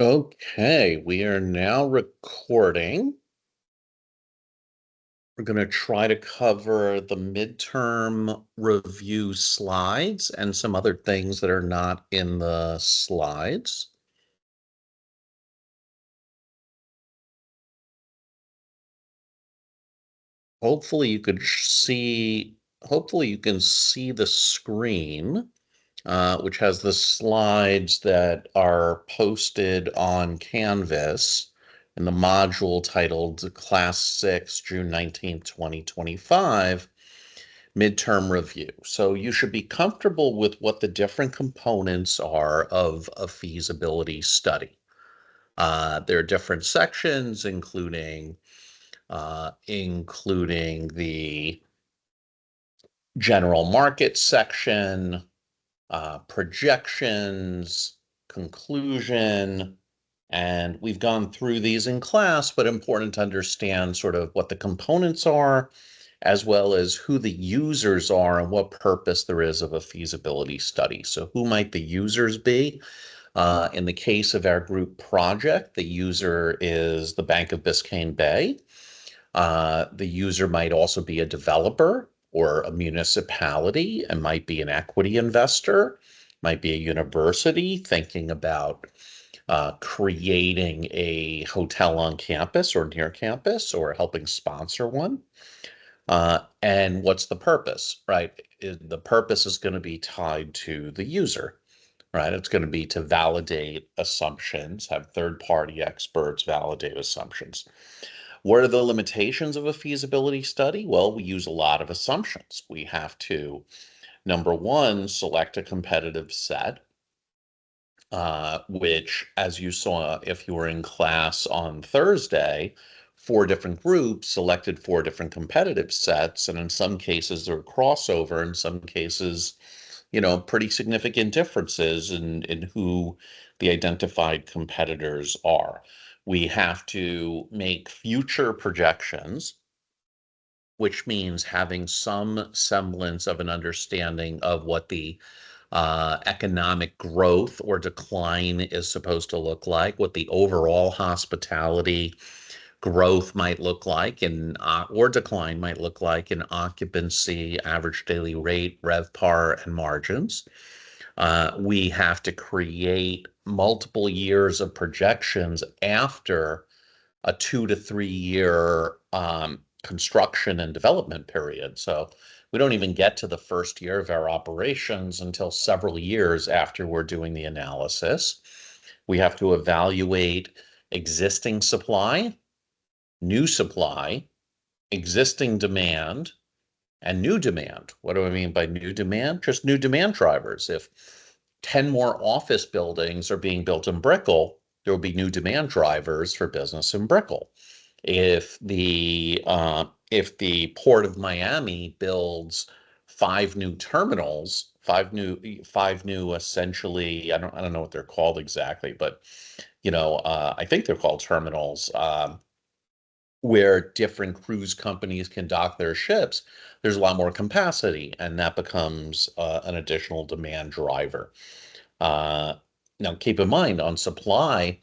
Okay, we are now recording. We're going to try to cover the midterm review slides and some other things that are not in the slides. Hopefully you can see the screen, which has the slides that are posted on Canvas in the module titled Class 6, June 19th, 2025, Midterm Review. So you should be comfortable with what the different components are of a feasibility study. There are different sections, including the general market section, projections, conclusion, and we've gone through these in class, but important to understand sort of what the components are, as well as who the users are and what purpose there is of a feasibility study. So who might the users be? In the case of our group project, the user is the Bank of Biscayne Bay. The user might also be a developer or a municipality and might be an equity investor, might be a university thinking about creating a hotel on campus or near campus or helping sponsor one. And what's the purpose, right? The purpose is going to be tied to the user, right? It's going to be to validate assumptions, have third-party experts validate assumptions. What are the limitations of a feasibility study? Well, we use a lot of assumptions. We have to, number one, select a competitive set, which, as you saw if you were in class on Thursday, 4 different groups selected 4 different competitive sets, and in some cases there are crossover, in some cases, pretty significant differences in who the identified competitors are. We have to make future projections, which means having some semblance of an understanding of what the economic growth or decline is supposed to look like, what the overall hospitality growth might look like and or decline might look like in occupancy, average daily rate, RevPAR, and margins. We have to create multiple years of projections after a 2 to 3 year construction and development period. So we don't even get to the first year of our operations until several years after we're doing the analysis. We have to evaluate existing supply, new supply, existing demand, and new demand. What do I mean by new demand? Just new demand drivers. If 10 more office buildings are being built in Brickell, there will be new demand drivers for business in Brickell. If the Port of Miami builds 5 new terminals, five new essentially, I don't know what they're called exactly, but I think they're called terminals, where different cruise companies can dock their ships, there's a lot more capacity, and that becomes an additional demand driver. Uh, Now, keep in mind on supply,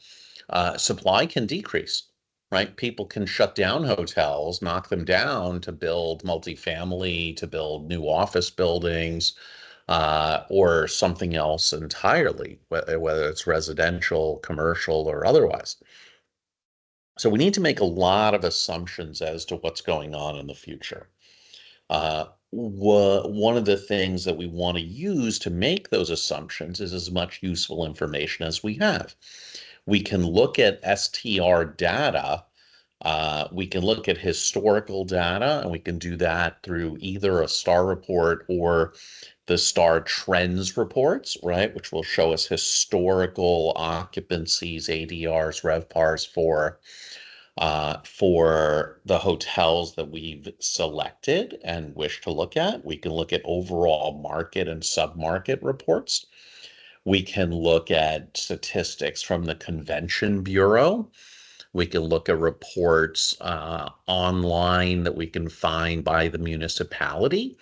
supply can decrease, right? People can shut down hotels, knock them down to build multifamily, to build new office buildings, or something else entirely, whether it's residential, commercial, or otherwise. So we need to make a lot of assumptions as to what's going on in the future. One of the things that we want to use to make those assumptions is as much useful information as we have. We can look at STR data. We can look at historical data, and we can do that through either a STAR report or the STAR trends reports, right, which will show us historical occupancies, ADRs, RevPARs for the hotels that we've selected and wish to look at. We can look at overall market and sub-market reports. We can look at statistics from the Convention Bureau. We can look at reports online that we can find by the municipality.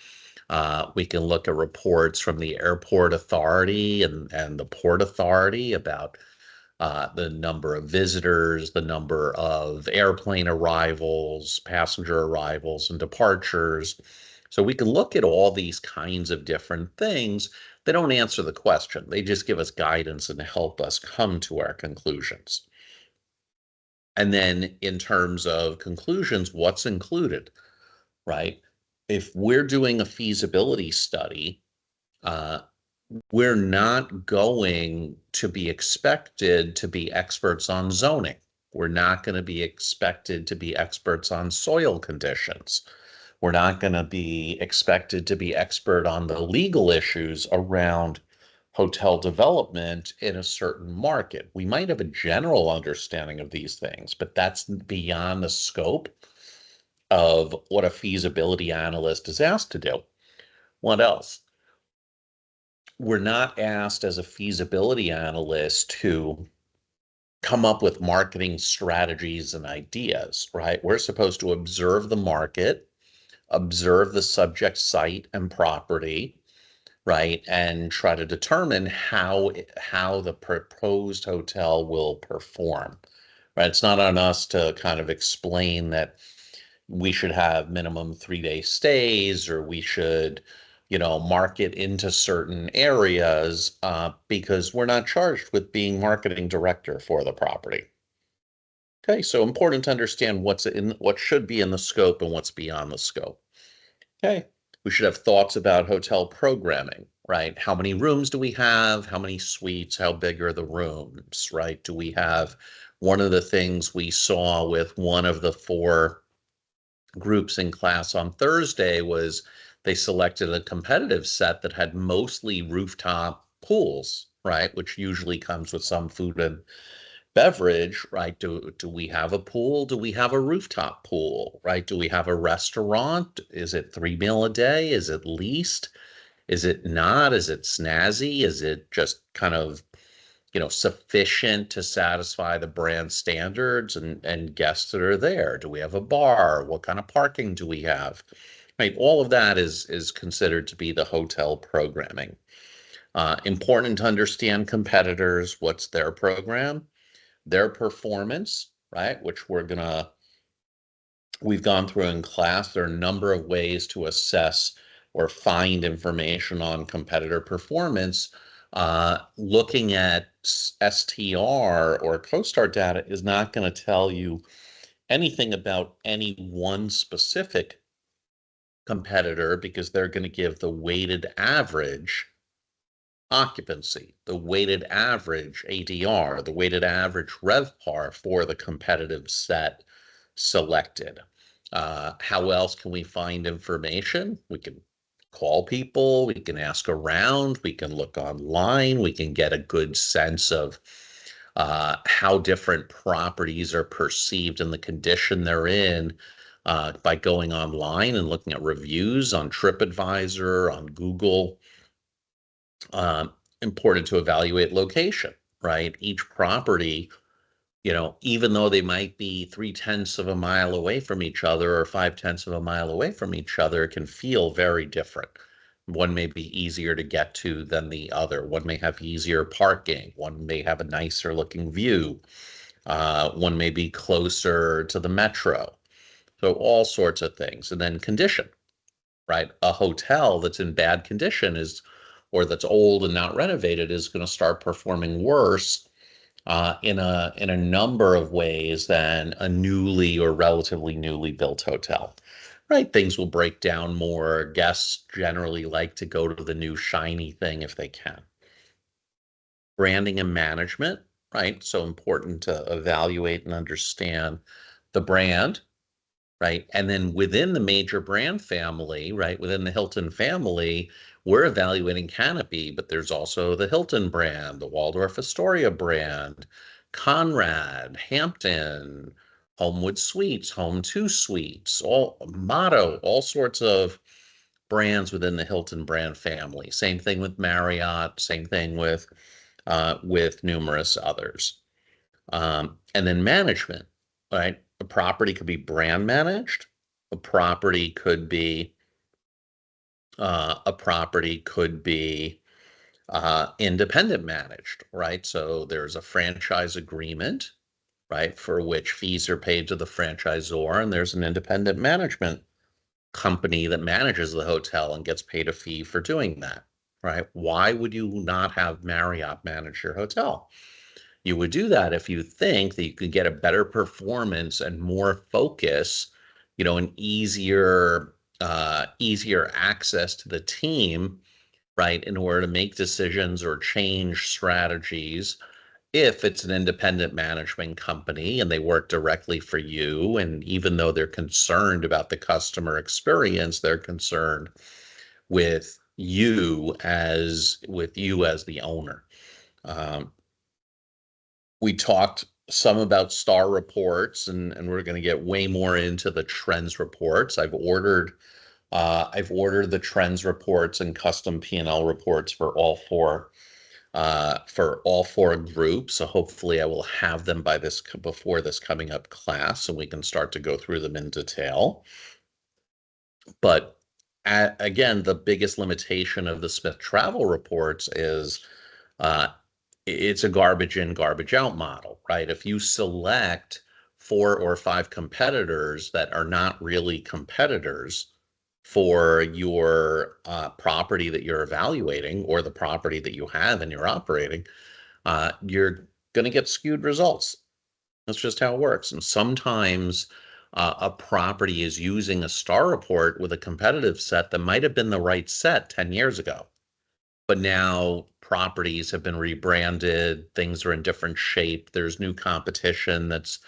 We can look at reports from the Airport Authority and the Port Authority about the number of visitors, the number of airplane arrivals, passenger arrivals, and departures. So we can look at all these kinds of different things. They don't answer the question. They just give us guidance and help us come to our conclusions. And then in terms of conclusions, what's included, right? If we're doing a feasibility study, uh, we're not going to be expected to be experts on zoning. We're not going to be expected to be experts on soil conditions. We're not going to be expected to be expert on the legal issues around hotel development in a certain market. We might have a general understanding of these things, but that's beyond the scope of what a feasibility analyst is asked to do. What else? We're not asked as a feasibility analyst to come up with marketing strategies and ideas, right? We're supposed to observe the market, observe the subject site and property, right? And try to determine how the proposed hotel will perform, right? It's not on us to kind of explain that we should have minimum 3-day stays, or we should, market into certain areas, because we're not charged with being marketing director for the property. Okay, so important to understand what should be in the scope and what's beyond the scope. Okay, we should have thoughts about hotel programming, right? How many rooms do we have? How many suites? How big are the rooms, right? Do we have one of the things we saw with one of the 4 groups in class on Thursday was they selected a competitive set that had mostly rooftop pools, right? Which usually comes with some food and beverage, right? Do we have a pool? Do we have a rooftop pool, right? Do we have a restaurant? Is it 3 meal a day? Is it leased? Is it not? Is it snazzy? Is it just kind of, sufficient to satisfy the brand standards and guests that are there? Do we have a bar? What kind of parking do we have? Right, all of that is considered to be the hotel programming. Important to understand competitors, what's their program, their performance, right? Which we've gone through in class. There are a number of ways to assess or find information on competitor performance. Looking at STR or CoStar data is not going to tell you anything about any one specific competitor, because they're going to give the weighted average occupancy, the weighted average ADR, the weighted average RevPAR for the competitive set selected. How else can we find information? We can call people, we can ask around, we can look online, we can get a good sense of how different properties are perceived and the condition they're in, by going online and looking at reviews on TripAdvisor, on Google. Important to evaluate location, right? Each property, even though they might be 3/10 of a mile away from each other or 5/10 of a mile away from each other, can feel very different. One may be easier to get to than the other. One may have easier parking. One may have a nicer looking view. One may be closer to the metro. So all sorts of things. And then condition, right? A hotel that's in bad condition or that's old and not renovated, is going to start performing worse in a number of ways than a newly or relatively newly built hotel. Right? Things will break down more. Guests generally like to go to the new shiny thing if they can. Branding and management, right? So important to evaluate and understand the brand, right? And then within the major brand family, right, within the Hilton family, we're evaluating Canopy, but there's also the Hilton brand, the Waldorf Astoria brand, Conrad, Hampton, Homewood Suites, Home2 Suites, all Motto, all sorts of brands within the Hilton brand family. Same thing with Marriott, same thing with numerous others. And then management, right? A property could be brand managed. A property could be a property could be independent managed, right? So there's a franchise agreement, right, for which fees are paid to the franchisor, and there's an independent management company that manages the hotel and gets paid a fee for doing that, right? Why would you not have Marriott manage your hotel? You would do that if you think that you could get a better performance and more focus, and easier access to the team, right, in order to make decisions or change strategies if it's an independent management company and they work directly for you. And even though they're concerned about the customer experience, they're concerned with you as the owner. Um, we talked some about star reports, and we're going to get way more into the trends reports. I've ordered the trends reports and custom P&L reports for all four groups. So hopefully I will have them before this coming up class, and we can start to go through them in detail. But again, the biggest limitation of the Smith travel reports is uh, it's a garbage in, garbage out model, right? If you select 4 or 5 competitors that are not really competitors for your property that you're evaluating or the property that you have and you're operating, you're going to get skewed results. That's just how it works. And sometimes a property is using a star report with a competitive set that might have been the right set 10 years ago. But now properties have been rebranded, things are in different shape, there's new competition that's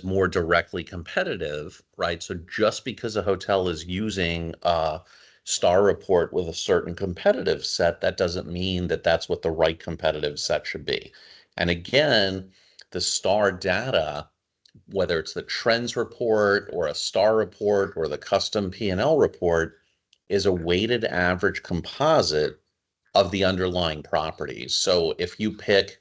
more directly competitive, right? So just because a hotel is using a star report with a certain competitive set, that doesn't mean that that's what the right competitive set should be. And again, the star data, whether it's the trends report or a star report or the custom P&L report, is a weighted average composite of the underlying properties. So if you pick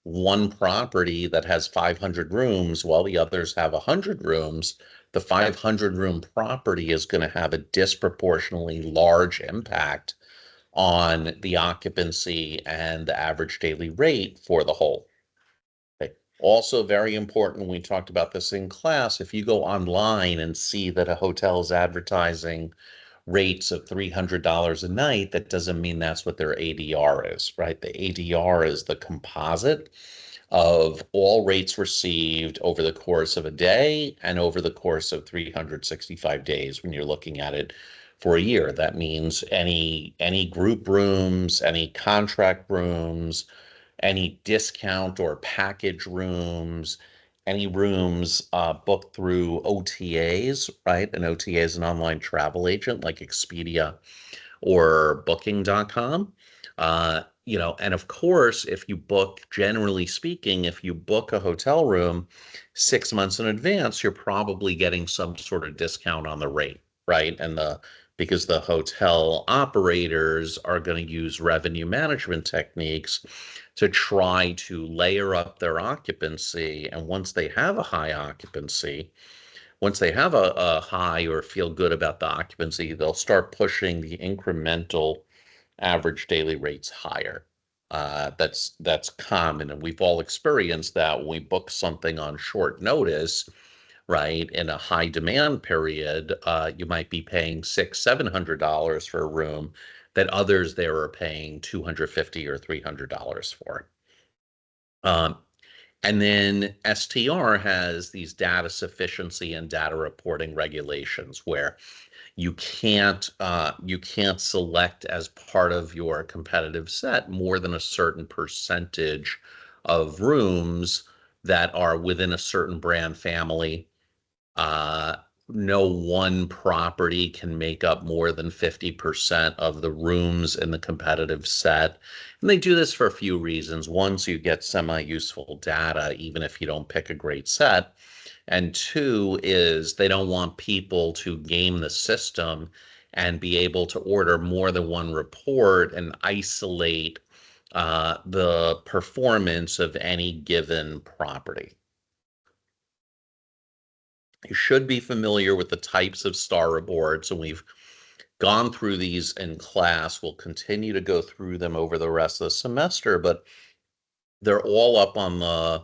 one property that has 500 rooms while the others have 100 rooms, the 500 room property is going to have a disproportionately large impact on the occupancy and the average daily rate for the whole. Okay. Also, very important, we talked about this in class, if you go online and see that a hotel is advertising rates of $300 a night, that doesn't mean that's what their ADR is, right? The ADR is the composite of all rates received over the course of a day and over the course of 365 days when you're looking at it for a year. That means any group rooms, any contract rooms, any discount or package rooms, any rooms booked through OTAs, right? An OTA is an online travel agent like Expedia or booking.com. And of course, generally speaking, if you book a hotel room 6 months in advance, you're probably getting some sort of discount on the rate, right? Because the hotel operators are going to use revenue management techniques to try to layer up their occupancy. And once they have a high or feel good about the occupancy, they'll start pushing the incremental average daily rates higher. That's common, and we've all experienced that when we book something on short notice, right? In a high demand period, you might be paying $700 for a room that others there are paying $250 or $300 for. Um, and then STR has these data sufficiency and data reporting regulations where you can't select as part of your competitive set more than a certain percentage of rooms that are within a certain brand family. Uh, no one property can make up more than 50% of the rooms in the competitive set. And they do this for a few reasons. One, so you get semi-useful data, even if you don't pick a great set. And two is they don't want people to game the system and be able to order more than one report and isolate the performance of any given property. You should be familiar with the types of star reports, and we've gone through these in class. We'll continue to go through them over the rest of the semester, but they're all up on the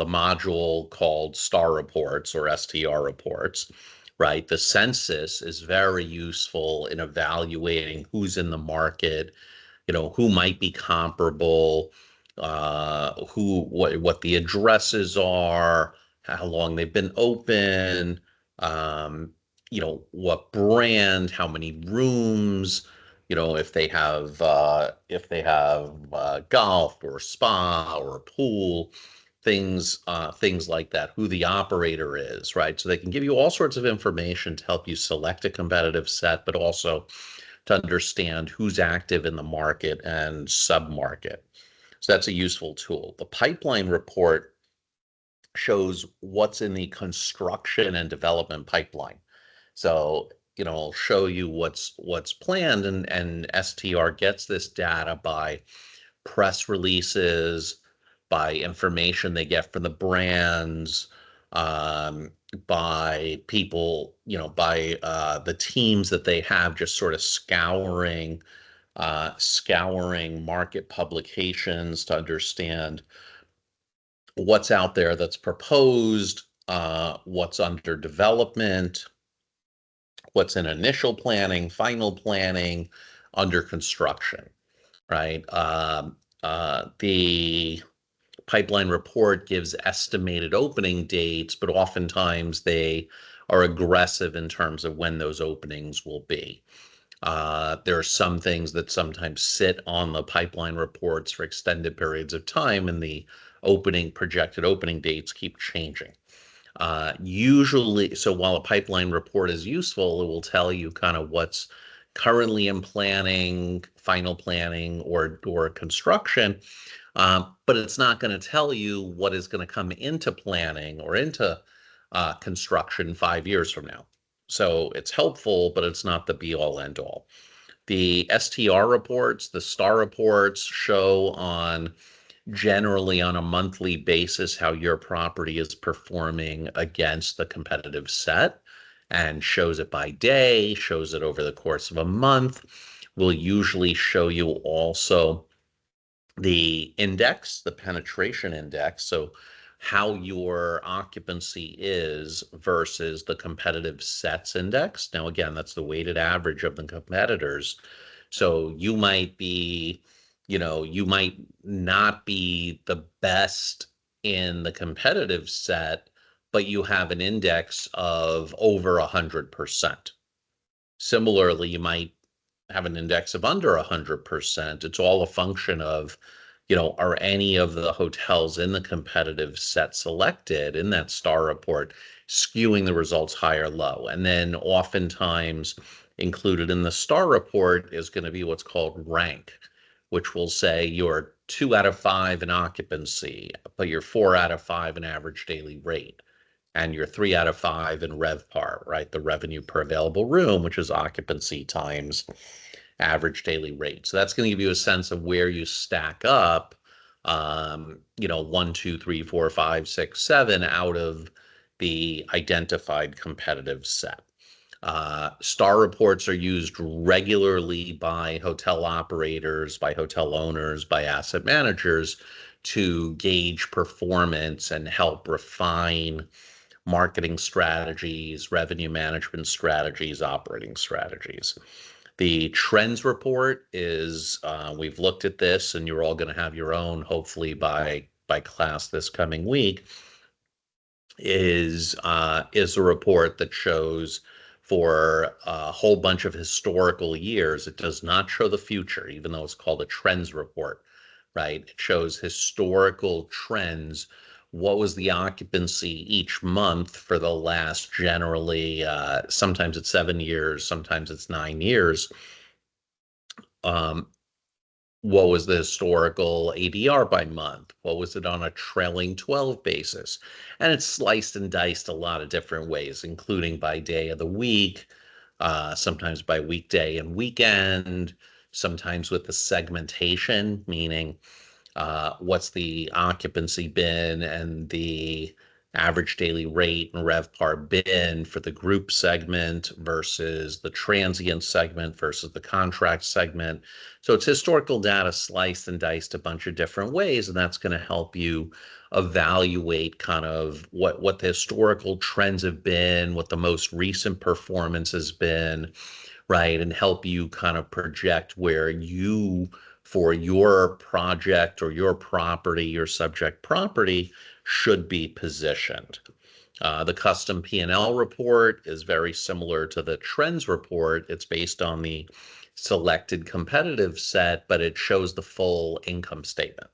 module called STAR reports or STR reports, right? The census is very useful in evaluating who's in the market, who might be comparable, what the addresses are, how long they've been open, um, what brand, how many rooms, if they have golf or spa or a pool, things like that, who the operator is, right? So they can give you all sorts of information to help you select a competitive set, but also to understand who's active in the market and sub-market. So that's a useful tool. The pipeline report shows what's in the construction and development pipeline. So, I'll show you what's planned, and STR gets this data by press releases, by information they get from the brands, um, by people, by the teams that they have just sort of scouring market publications to understand what's out there that's proposed, what's under development, what's in initial planning, final planning, under construction, right? The pipeline report gives estimated opening dates, but oftentimes they are aggressive in terms of when those openings will be. There are some things that sometimes sit on the pipeline reports for extended periods of time, and the projected opening dates keep changing. Usually, so while a pipeline report is useful, it will tell you kind of what's currently in planning, final planning, or construction, but it's not going to tell you what is going to come into planning or into construction 5 years from now. So it's helpful, but it's not the be-all, end-all. The STR reports, the STAR reports, show generally on a monthly basis how your property is performing against the competitive set, and shows it by day, shows it over the course of a month. Will usually show you also the index, the penetration index, so how your occupancy is versus the competitive sets index. Now, again, that's the weighted average of the competitors. So you might not be the best in the competitive set, but you have an index of over 100%. Similarly, you might have an index of under 100%. It's all a function of, are any of the hotels in the competitive set selected in that STAR report skewing the results high or low? And then oftentimes included in the STAR report is going to be what's called rank, which will say you're 2 out of 5 in occupancy, but you're 4 out of 5 in average daily rate, and you're 3 out of 5 in RevPAR, right? The revenue per available room, which is occupancy times average daily rate. So that's going to give you a sense of where you stack up, 1, 2, 3, 4, 5, 6, 7 out of the identified competitive set. STAR reports are used regularly by hotel operators, by hotel owners, by asset managers to gauge performance and help refine marketing strategies, revenue management strategies, operating strategies. The trends report is, we've looked at this, and you're all going to have your own, hopefully by class this coming week, is a report that shows for a whole bunch of historical years. It does not show the future, even though it's called a trends report, right? It shows historical trends. What was the occupancy each month for the last, generally, sometimes it's 7 years, sometimes it's 9 years. What was the historical ADR by month? What was it on a trailing 12 basis? And it's sliced and diced a lot of different ways, including by day of the week, sometimes by weekday and weekend, sometimes with the segmentation, meaning what's the occupancy been and the average daily rate and RevPAR bin for the group segment versus the transient segment versus the contract segment. So it's historical data sliced and diced a bunch of different ways, and that's going to help you evaluate kind of what the historical trends have been, what the most recent performance has been, right? And help you kind of project where you, for your project or your property, your subject property, should be positioned. The custom P&L report is very similar to the trends report. It's based on the selected competitive set, but it shows the full income statement.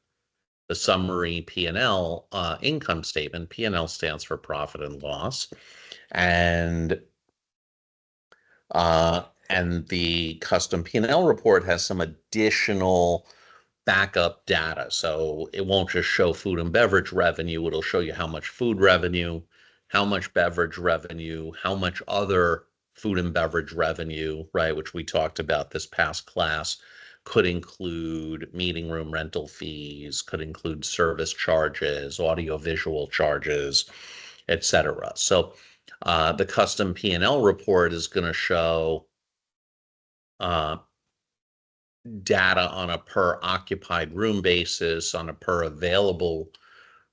The summary P&L income statement. P&L stands for profit and loss. And and the custom P&L report has some additional backup data. So it won't just show food and beverage revenue. It'll show you how much food revenue, how much beverage revenue, how much other food and beverage revenue, right, which we talked about this past class, could include meeting room rental fees, could include service charges, audiovisual charges, etc. So the custom P&L report is going to show uh, data on a per occupied room basis, on a per available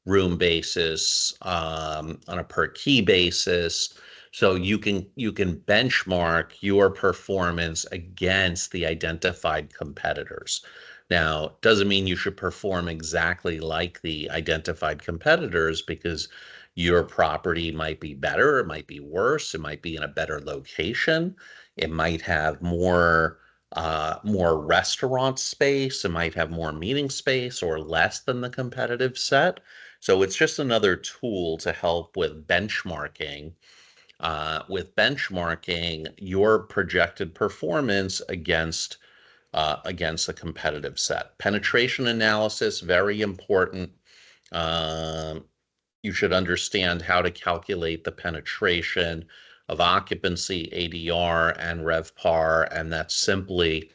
room basis, on a per key basis. So you can benchmark your performance against the identified competitors. Now, it doesn't mean you should perform exactly like the identified competitors, because your property might be better, it might be worse, it might be in a better location, it might have more restaurant space, it might have more meeting space or less than the competitive set. So it's just another tool to help with benchmarking. With benchmarking your projected performance against the competitive set. Penetration analysis, very important. Um, you should understand how to calculate the penetration of occupancy, ADR, and RevPAR, and that's simply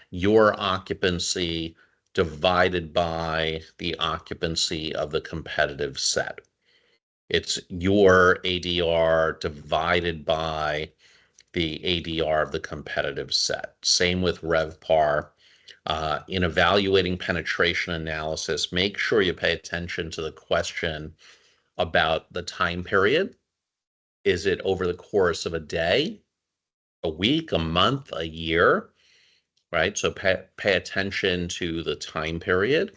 your occupancy divided by the occupancy of the competitive set. It's your ADR divided by the ADR of the competitive set. Same with RevPAR. In evaluating penetration analysis, make sure you pay attention to the question about the time period. Is it over the course of a day, a week, a month, a year? Right? So pay attention to the time period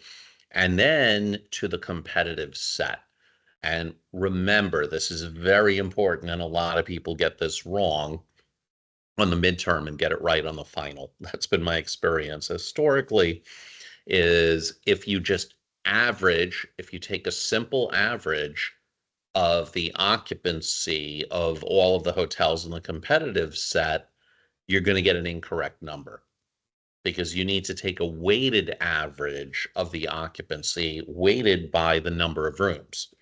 and then to the competitive set. And remember, this is very important, and a lot of people get this wrong on the midterm and get it right on the final. That's been my experience historically, is if you just average, if you take a simple average of the occupancy of all of the hotels in the competitive set, you're going to get an incorrect number, because you need to take a weighted average of the occupancy weighted by the number of rooms,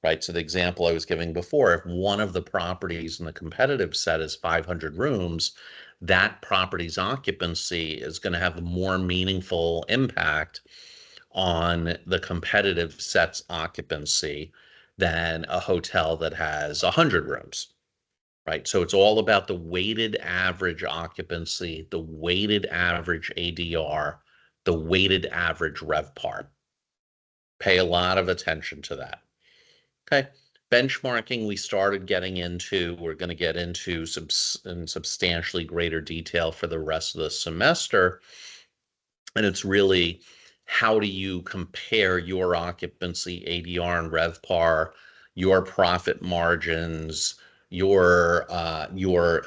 right? So the example I was giving before, if one of the properties in the competitive set is 500 rooms, that property's occupancy is going to have a more meaningful impact on the competitive set's occupancy than a hotel that has 100 rooms, right? So it's all about the weighted average occupancy, the weighted average ADR, the weighted average RevPAR. Pay a lot of attention to that. Okay. Benchmarking, we started getting into, we're going to get into in substantially greater detail for the rest of the semester. And it's really, how do you compare your occupancy, ADR, and RevPAR, your profit margins, your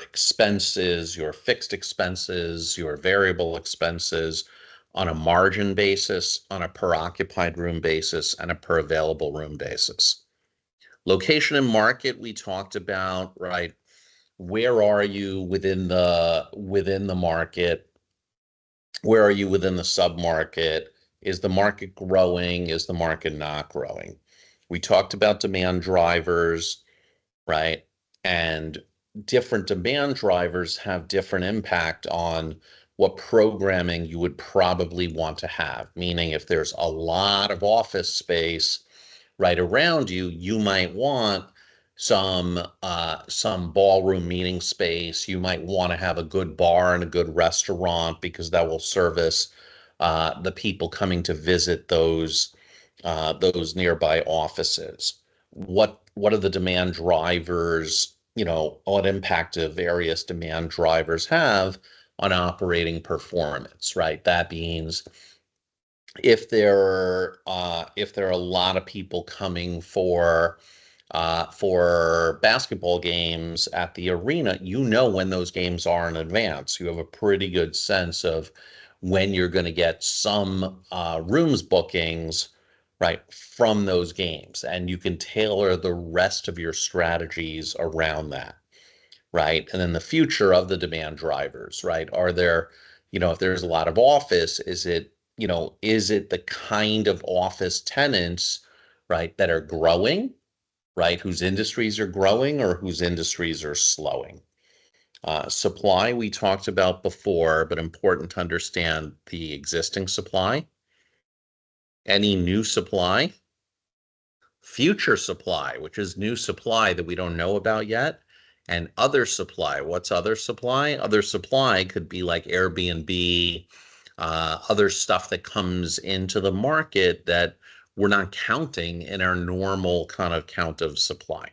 expenses, your fixed expenses, your variable expenses on a margin basis, on a per occupied room basis, and a per available room basis. Location and market, we talked about, right? Where are you within the market? Where are you within the submarket? Is the market growing? Is the market not growing? We talked about demand drivers, right? And different demand drivers have different impact on what programming you would probably want to have. Meaning, if there's a lot of office space, right around you, you might want some ballroom meeting space. You might want to have a good bar and a good restaurant because that will service the people coming to visit those nearby offices. What are the demand drivers? What impact do various demand drivers have on operating performance, right? That means if there are a lot of people coming for basketball games at the arena, when those games are in advance. You have a pretty good sense of when you're going to get some rooms bookings, right, from those games, and you can tailor the rest of your strategies around that, right? And then the future of the demand drivers, right? If there's a lot of office, is it the kind of office tenants, right, that are growing, right? Whose industries are growing or whose industries are slowing. Supply we talked about before, but important to understand the existing supply. Any new supply, future supply, which is new supply that we don't know about yet, and other supply. What's other supply? Other supply could be like Airbnb, other stuff that comes into the market that we're not counting in our normal kind of count of supply.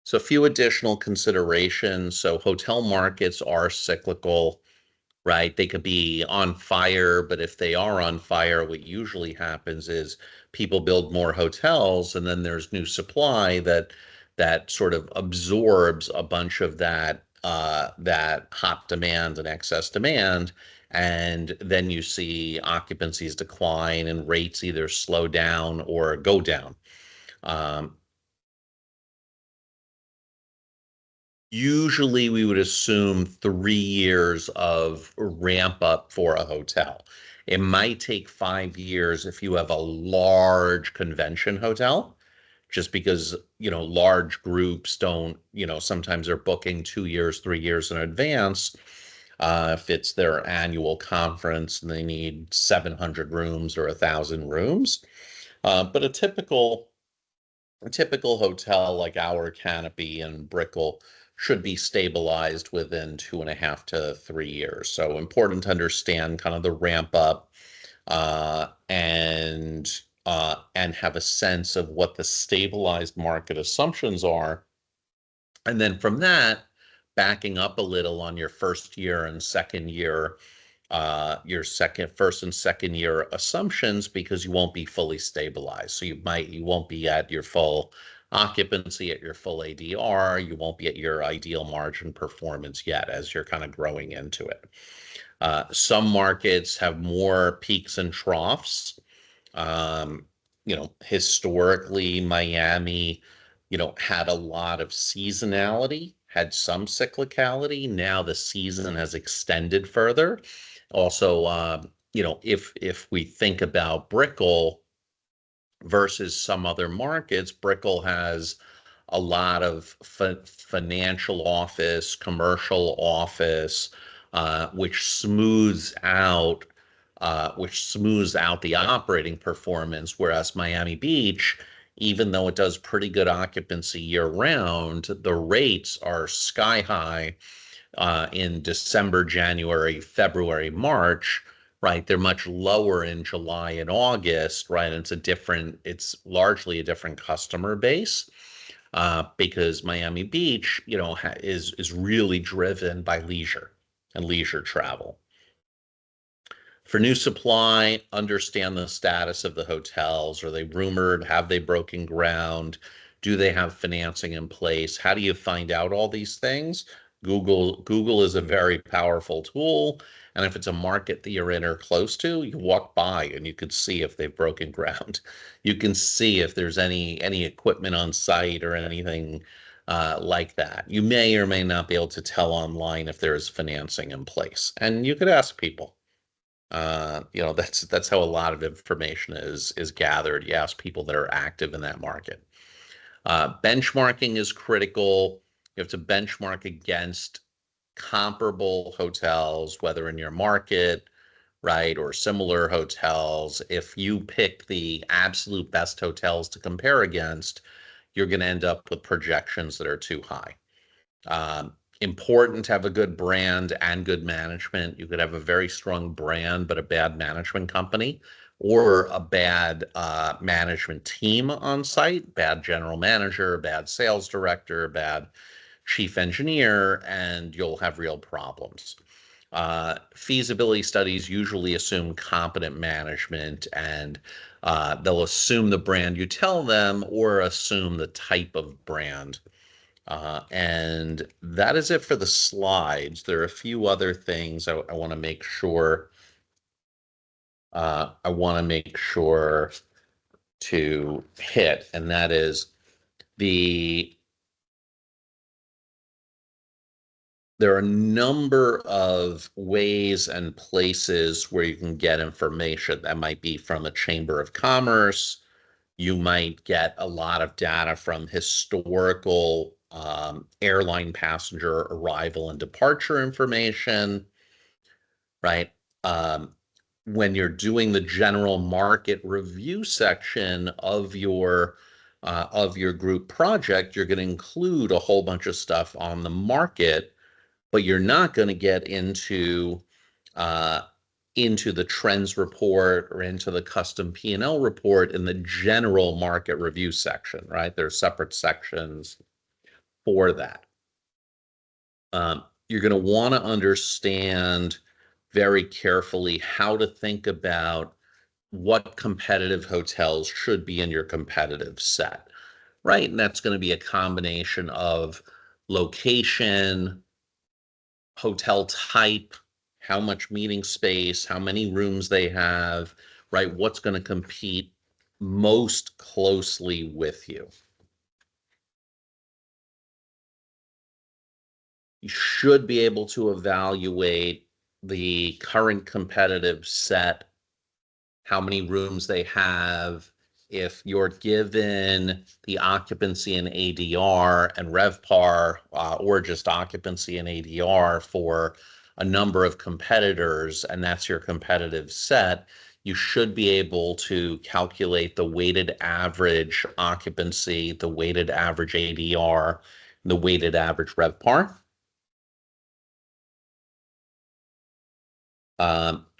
So a few additional considerations. So hotel markets are cyclical, right? They could be on fire, but if they are on fire, what usually happens is people build more hotels, and then there's new supply that sort of absorbs a bunch of that hot demand and excess demand, and then you see occupancies decline and rates either slow down or go down. Um, Usually, we would assume 3 years of ramp up for a hotel. It might take 5 years if you have a large convention hotel, just because, large groups don't, sometimes they're booking 2 years, 3 years in advance. If it's their annual conference and they need 700 rooms or 1,000 rooms. But a typical hotel like our Canopy and Brickell should be stabilized within 2.5 to 3 years. So important to understand kind of the ramp up and have a sense of what the stabilized market assumptions are. And then from that, backing up a little on your first year and second year, first and second year assumptions, because you won't be fully stabilized. So you won't be at your full occupancy, at your full ADR. You won't be at your ideal margin performance yet as you're kind of growing into it. Some markets have more peaks and troughs. Historically, Miami, had a lot of seasonality, had some cyclicality. Now the season has extended further. Also, if we think about Brickell versus some other markets, Brickell has a lot of financial office, commercial office, which smooths out the operating performance. Whereas Miami Beach, even though it does pretty good occupancy year round, the rates are sky high in December, January, February, March, right? They're much lower in July and August, right? And it's largely a different customer base because Miami Beach, is really driven by leisure and leisure travel. For new supply, understand the status of the hotels. Are they rumored? Have they broken ground? Do they have financing in place? How do you find out all these things? Google is a very powerful tool. And if it's a market that you're in or close to, you walk by and you can see if they've broken ground. You can see if there's any equipment on site or anything like that. You may or may not be able to tell online if there is financing in place. And you could ask people. That's how a lot of information is gathered. You ask people that are active in that market. Benchmarking is critical. You have to benchmark against comparable hotels, whether in your market, right, or similar hotels, if you pick the absolute best hotels to compare against, you're going to end up with projections that are too high. Important to have a good brand and good management. You could have a very strong brand, but a bad management company or a bad management team on site, bad general manager, bad sales director, bad chief engineer, and you'll have real problems. Feasibility studies usually assume competent management, and they'll assume the brand you tell them or assume the type of brand. And that is it for the slides. There are a few other things I want to make sure. I want to make sure to hit, and that is the there are a number of ways and places where you can get information. That might be from a chamber of commerce. You might get a lot of data from historical airline passenger arrival and departure information, right? Um, when you're doing the general market review section of your group project, you're going to include a whole bunch of stuff on the market, but you're not going to get uh, into the trends report or into the custom P&L report in the general market review section, right? There's separate sections for that. You're going to want to understand very carefully how to think about what competitive hotels should be in your competitive set, right? And that's going to be a combination of location, hotel type, how much meeting space, how many rooms they have, right? What's going to compete most closely with you. You should be able to evaluate the current competitive set, how many rooms they have. If you're given the occupancy and ADR and RevPAR, or just occupancy and ADR for a number of competitors, and that's your competitive set, you should be able to calculate the weighted average occupancy, the weighted average ADR, the weighted average RevPAR.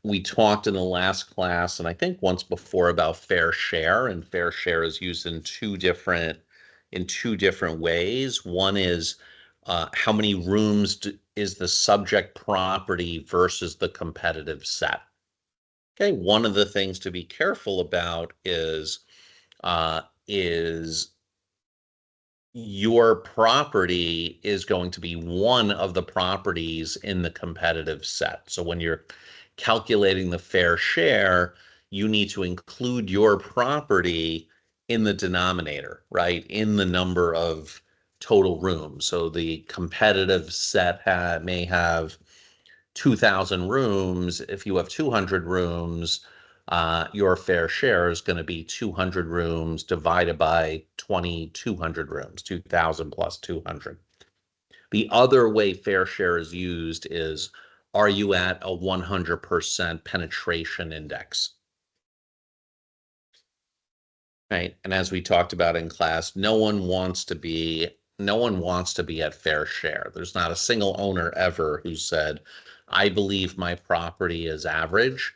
We talked in the last class, and I think once before, about fair share, and fair share is used in two different ways. One is how many rooms is the subject property versus the competitive set. Okay, one of the things to be careful about is your property is going to be one of the properties in the competitive set. So when you're calculating the fair share, you need to include your property in the denominator, right? In the number of total rooms. So the competitive set may have 2,000 rooms. If you have 200 rooms, your fair share is going to be 200 rooms divided by 2,200 rooms, 2,000 plus 200. The other way fair share is used is, are you at a 100% penetration index? Right. And as we talked about in class, no one wants to be at fair share. There's not a single owner ever who said, I believe my property is average.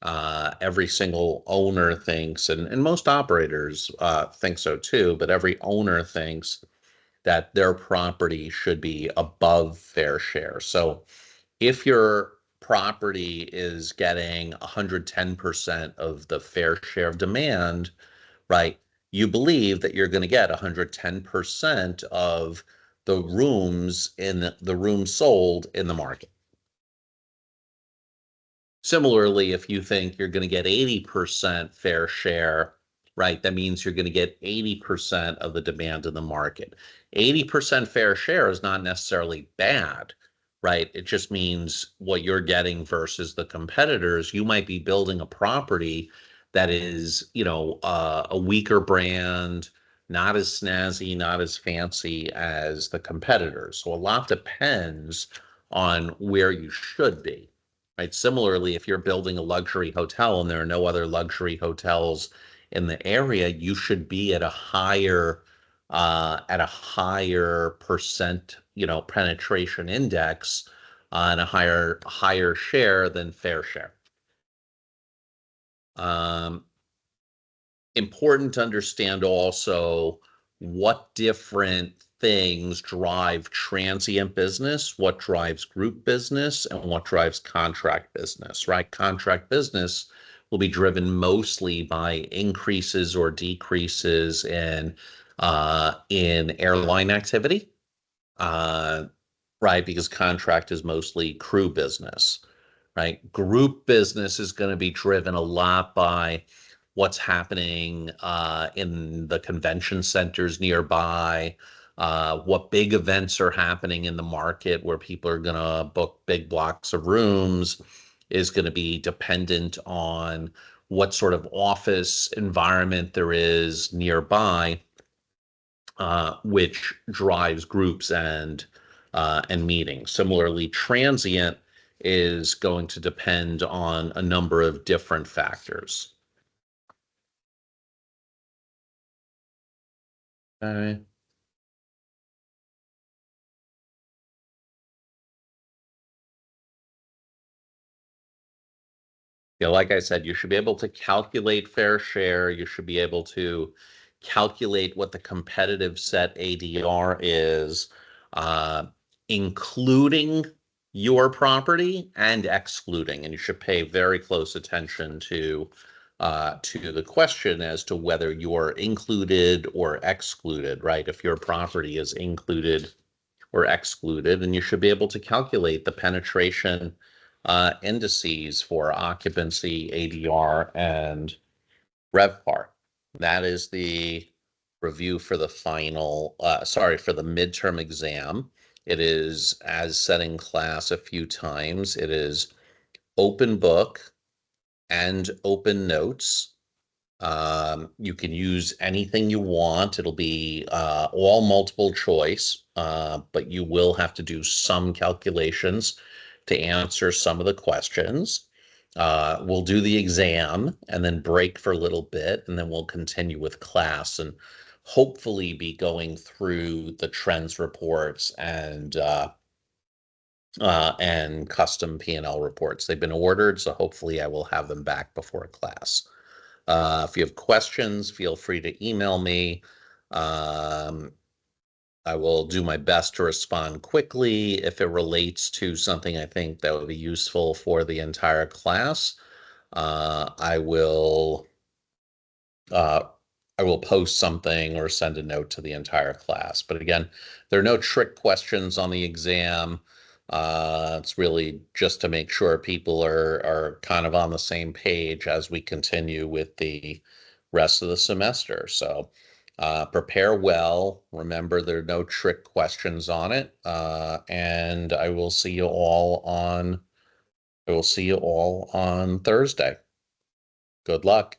Every single owner thinks, and most operators think so too, but every owner thinks that their property should be above fair share. So if your property is getting 110% of the fair share of demand, right, you believe that you're going to get 110% of the rooms sold in the market. Similarly, if you think you're going to get 80% fair share, right, that means you're going to get 80% of the demand in the market. 80% fair share is not necessarily bad, right? It just means what you're getting versus the competitors. You might be building a property that is, a weaker brand, not as snazzy, not as fancy as the competitors. So a lot depends on where you should be. right? Similarly, if you're building a luxury hotel and there are no other luxury hotels in the area, you should be at a higher percent, penetration index, and a higher share than fair share. Um, Important to understand also what different things drive transient business, what drives group business, and what drives contract business, right? Contract business will be driven mostly by increases or decreases in airline activity, uh, right? Because contract is mostly crew business, right? Group business is going to be driven a lot by what's happening in the convention centers nearby, what big events are happening in the market where people are going to book big blocks of rooms is going to be dependent on what sort of office environment there is nearby, which drives groups and meetings. Similarly, transient is going to depend on a number of different factors. Okay. Yeah, like I said, you should be able to calculate fair share. You should be able to calculate what the competitive set ADR is, uh, including your property and excluding. And you should pay very close attention to the question as to whether you're included or excluded, right? If your property is included or excluded, and you should be able to calculate the penetration indices for occupancy, ADR, and RevPAR. That is the review for the for the midterm exam. It is, as said in class a few times, it is open book and open notes. You can use anything you want. It'll be all multiple choice, but you will have to do some calculations to answer some of the questions. We'll do the exam and then break for a little bit, and then we'll continue with class and hopefully be going through the trends reports and custom P&L reports. They've been ordered, so hopefully I will have them back before class. If you have questions, feel free to email me. Um, I will do my best to respond quickly if it relates to something I think that would be useful for the entire class. I will uh, I will post something or send a note to the entire class. But again, there are no trick questions on the exam. It's really just to make sure people are kind of on the same page as we continue with the rest of the semester. So prepare well. Remember, there are no trick questions on it. And I will see you all on Thursday. Good luck.